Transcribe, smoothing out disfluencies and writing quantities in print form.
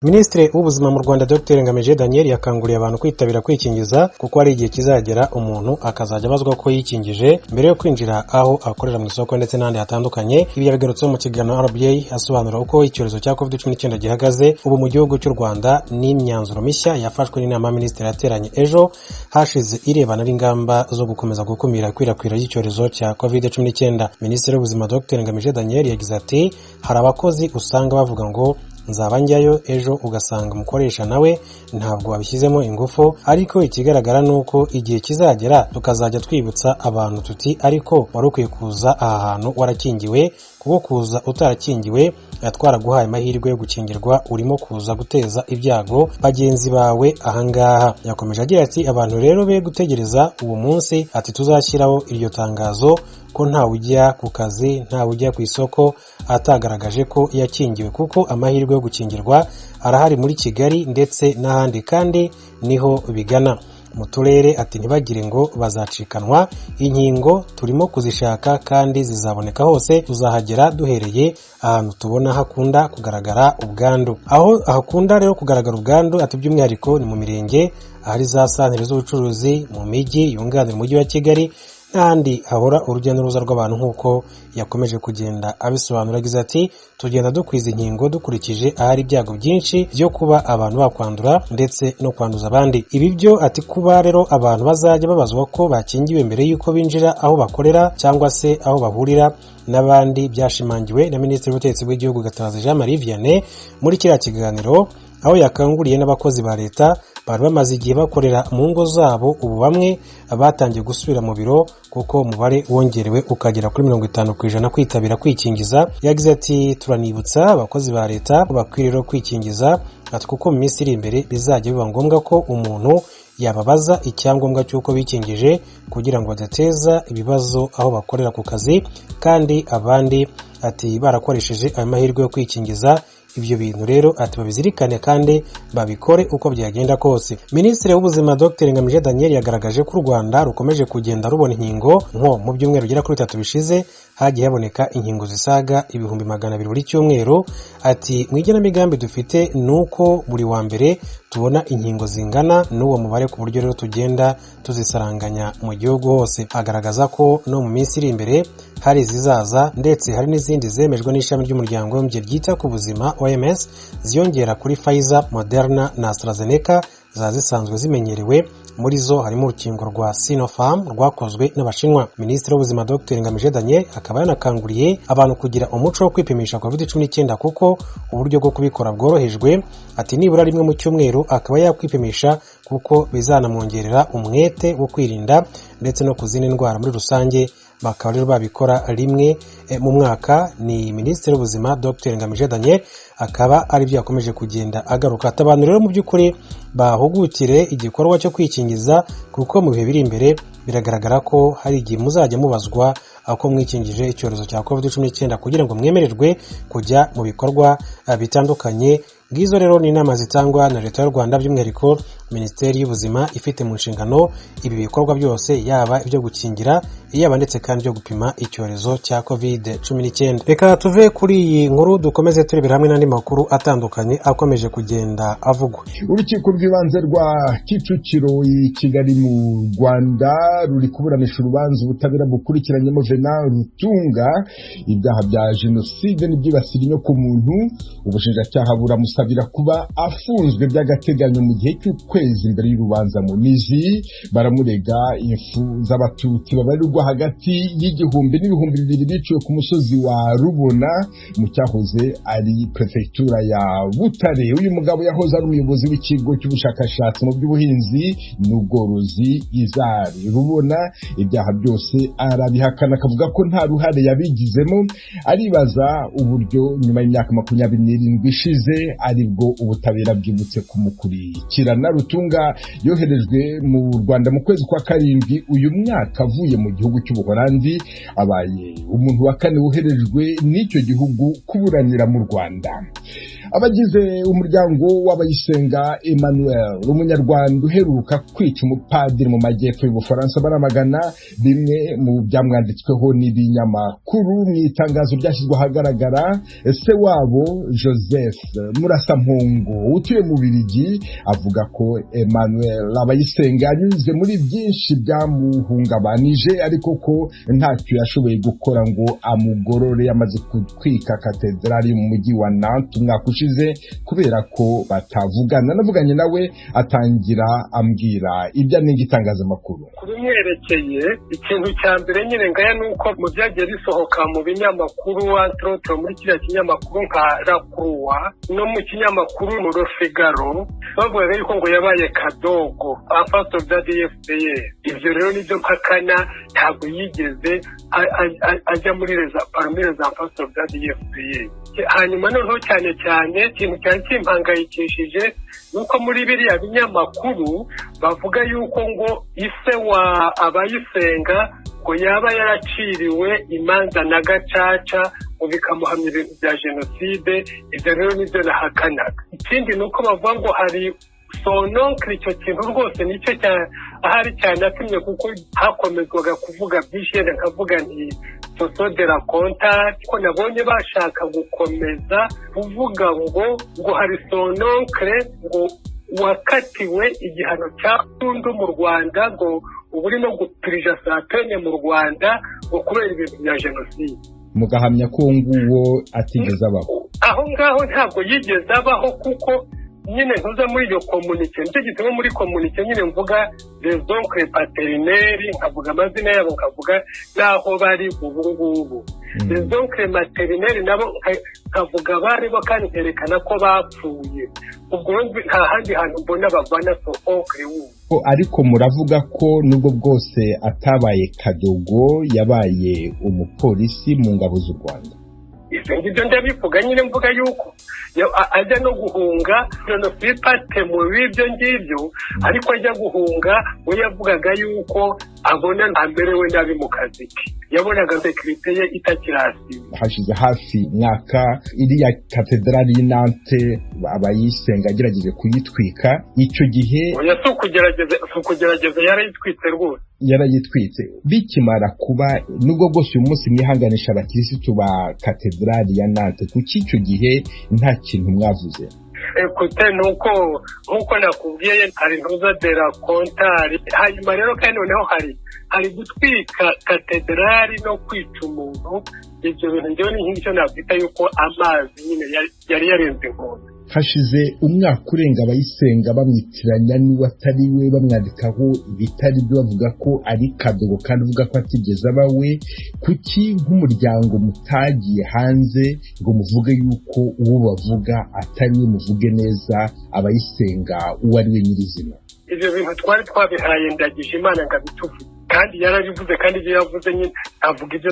Minisitiri w'ubuzima mu Rwanda Dr Ngamije Daniel yakanguriye abantu kwitabira kwikingiza kuko ari igihe kizagera umuntu akazajya abazwa ko yikingije mbere yo kwinjira aho akorera mu isoko ndetse n'ahandi hatandukanye. Ibi yabigarutseho mu kiganiro RBA asobanura uko icyorezo cya COVID-19 gihagaze ubu mu gihugu cy'u Rwanda n'imyanzuro mishya yafashwe n'inama minisitiri yateranye ejo hashize irebana n'ingamba zo gukomeza gukumira ikwirakwira ry'icyorezo cya COVID-19. Minisitiri w'ubuzima Dr Ngamije Daniel yagize ati hari abakozi usanga bavuga ngo nzaba njyayo ejo ugasanga umukoresha nawe ntabwo wabishyizemo ingufu, ariko ikigaragara nuko igihe kizagera tukazajya twibutsa abantu tuti ariko wari ukwiye kuza aha hantu warakingiwe, kuko kuza utarakingiwe twaraguhaye amahirwe yo gukingirwa urimo kuza guteza ibyago bagenzi bawe ahangaha. Yakomeje agira ati abantu rero be gutegereza uwo munsi ati tuzashyiraho iryo tangazo ko ntawe ujya ku kazi ntawe ujya ku isoko atagaragaje ko yakingiwe, kuko amahirwe yo gukingirwa arahari muri Kigali ndetse n'ahandi kandi niho bigana mu turere. Ati ntibagire ngo bazacikanwa, inkingo turimo kuzishaka kandi zizaboneka hose, tuzahagera duhereye ahantu tubona hakunda kugaragara ubwandu. Aho hakunda rero kugaragara ubwandu ati by'umwihariko ni mu mirenge ahari za santere z'ubucuruzi, mu mijyi yunganira umujyi wa Kigali n'ahandi hahora urujya n'uruza rw'abantu. nk'uko yakomeje kugenda abisobanura agize ati tugenda dukwiza inkingo dukurikije ahari ibyago byinshi byo kuba abantu bakwandura ndetse no kwanduza abandi. Ibi byo ati kuba rero abantu bazajya babazwa ko bakingiwe mbere y'uko binjira aho bakorera cyangwa se aho bahurira n'abandi byashimangiwe na Minisitiri w'Ubutegetsi bw'Igihugu Gatabazi Jean Marie Vianney muri kiriya kiganiro, aho yakanguriye n'abakozi ba leta bari bamaze igihe bakorera mu ngo zabo ubu bamwe batangiye gusubira mu biro kuko umubare wongerewe ukagera kuri 50% kwitabira kwikingiza. Yagize ati turanibutsa abakozi ba leta bakwiriye kwikingiza ati kuko mu minsi iri imbere bizajya biba ngombwa ko umuntu yababaza icyangombwa cy'uko bikingije kugira ngo badateza ibibazo aho bakorera ku kazi, kandi abandi ati barakoresheje ayo mahirwe yo kwikingiza. Ibyo bintu rero ati babizirikane kandi babikore uko byagenda kose. Minisitiri w'ubuzima Dr Ngamije Daniel yagaragaje ko u Rwanda rukomeje kugenda rubona inkingo, nko mu byumweru bigera kuri 3 bishize hagiye haboneka inkingo zisaga 200,000 buri cyumweru. Ati mu igenamigambi dufite nuko buri wa mbere tubona inkingo zingana n'uwo mubare, ku buryo rero tugenda tuzisaranganya mu gihugu hose. Agaragaza ko no mu minsi iri imbere hari zizaza ndetse hari n'izindi zemejwe n'ishami ry'umuryango w'abibumbye ryita ku buzima OMS ziyongera kuri Pfizer, Moderna na AstraZeneca zisanzwe zimenyerewe. Muri zo harimo urukingo rwa Sinopharm rwakozwe n'Abashinwa. Minisitiri w'ubuzima Dr Ngamije Daniel akaba yanakanguriye abantu kugira umuco wo kwipimisha COVID-19 kuko uburyo bwo kubikora bworohejwe. Ati nibura rimwe mu cyumweru akaba yakwipimisha kuko bizanamwongerera umwete wo kwirinda ndetse no kuzindi ndwara muri rusange, bakaba rero babikora rimwe mu mwaka. Ni Minisitiri w'ubuzima Dr Ngamije Daniel akaba ari byo yakomeje kugenda agaruka. Abantu rero mu by'ukuri bahugukire igikorwa cyo kwikingiza kuko mu bihe biri imbere biragaragara ko hari igihe muzajya mubazwa ako mwikingije icyorezo cya COVID-19 kugira ngo mwemererwe kujya mu bikorwa bitandukanye. Ngizo rero ni inama zitangwa na Leta y'u Rwanda, by'umwihariko Minisiteri y'Ubuzima ifite mu nshingano ibi bikorwa byose, yaba ibyo gukingira yaba ndetse kandi byo gupima icyorezo cya COVID-19. Reka tuve kuri iyi nkuru dukomeze turebera hamwe n'andi makuru atandukanye akomeje kugenda avugwa. Urukiko rw'ibanze rwa Kicukiro i Kigali mu Rwanda ruri kuburanisha urubanza ubutabera bukurikiranyemo Venant Rutunga ibyaha bya jenoside n'ibyibasira inyokomuntu. Ubushinjacyaha buramusabira kuba afunzwe by'agateganyo mu gihe cy'ukwezi imbere y'urubanza mu mizi. Baramurega impfu z'abatutsi babarirwa hagati y'igihumbi n'ibihumbi 2 biciwe ku musozi wa Rubona mu cyahoze ari prefectura ya Butare. Uyu mugabo yahoze ari umuyobozi w'ikigo cy'ubushakashatsi mu by'ubuhinzi n'ubworozi izari Rubona. Ibyaha byose arabihakana akavuga ko nta ruhare yabigizemo. Aribaza uburyo nyuma y'imyaka 27 ishize aribwo ubutabera bwibutse kumukurikirana. Rutunga yoherejwe mu Rwanda mu kwezi kwa karindwi uyu mwaka avuye mu gihugu cy'Ubuholandi, abaye umuntu wa kane woherejwe n'icyo gihugu kuburanira mu Rwanda. abagize umuryango w'abayisenga Emmanuel umunyarwanda uheruka kwica umupadiri mu majyepfo y'Ubufaransa baramagana bimwe mu byamwanditsweho n'ibinyamakuru mu itangazo ryashyizwe ahagaragara. Se wabo Joseph Murasampungu utuye mu Bubiligi avuga ko Emmanuel Abayisenga yanyuze muri byinshi byamuhungabanije ariko ko ntacyo yashoboye gukora ngo amugorore yamaze gutwika katedrali mu mujyi wa Nantes umwaka ushize kubera ko batavugana. Navuganye nawe atangira ambwira ibyo anenga itangazamakuru. Kubimwerekeye ikintu cya mbere nyine ngaya nuko mu byagiye bisohoka mu binyamakuru antrotre muri kiriya kinyamakuru nka La Croix no mu kinyamakuru mu Le Figaro bavuga yuko ngo yabaye kadogo afaso bya DFPR. Ibyo rero nibyo mpakana, ntabwo yigeze ajya muri za afaso bya DFPR. Hanyuma noneho cyane cyane ikintu cyari kimpangayikishije nuko muri biriya binyamakuru bavuga yuko ngo ise wa Abayisenga ngo yaba yaraciriwe imanza na gacaca ngo bikamuhamya ibintu bya jenoside. Ibyo rero nibyo nahakanaga. Ikindi nuko bavuga ngo hari sononkre, icyo kintu rwose nicyo ahari cyane atumye kuko hakomezwaga kuvuga byinshi, nkavuga nti soso de la conta ko nabonye bashaka gukomeza kuvuga ngo hari sononkre ngo wakatiwe igihano cya burundu mu Rwanda ngo ubu uri no gupirija satene mu Rwanda ngo kubera ibintu bya jenoside. Mugahamya ko nguwo atigeze abaho. Aho ngaho ntabwo yigeze abaho kuko nyine ntuza muri iyo komunike, nicyo gituma muri komunike nyine mvuga les oncles paternels, nkavuga amazina yabo, nkavuga n'aho bari ubu ngubu. Les oncles maternels nabo nkavuga bari bo kandi nkerekana ko bapfuye. Ubwo nta handi hantu mbona bavana so oncle wubu. Ariko muravuga ko nubwo bwose atabaye kadogo yabaye umupolisi mu ngabo z'u Rwanda. Ibyo ndabivuga nyine mvuga yuko ajya no guhunga jenoside pate mu bibyo ngibyo, ariko ajya guhunga we yavugaga yuko abona amerewe nabi mu kazi ke, yabonaga sekirite ye itakirasi. Hashize hafi mwaka iriya katedrali y'Nantes Abayisenga agerageje kuyitwika. Icyo gihe sukugerageza yarayitwitse rwose, yarayitwitse. Bikimara kuba nubwo bwose uyu munsi mwihanganisha abakirisitu ba katedrali ya Nantes, kuki icyo gihe nta kintu mwavuze? Ekute nuko nakubwiye hari ntuza de la contari. Hanyuma rero kandi noneho hari gutwika katedrali no kwica umuntu. Ibyo bintu njyewe ni nk'icyo nakwita yuko amazi nyine yari yarenze inkombe. Hashize umwaka urenga Abayisenga bamwitiranya n'uwo atari we, bamwandikaho ibitari byo, bavuga ko ari kadogo kandi uvuga ko atigeze abawe. Kuki nk'umuryango mutagiye hanze ngo muvuge yuko uwo bavuga atari we, muvuge neza Abayisenga uwo ari we nyirizina? Ibyo bintu twari twabihaye Ndagijimana ngo abituvuge, kandi yarabivuze, kandi ibyo yavuze nyine avuga ibyo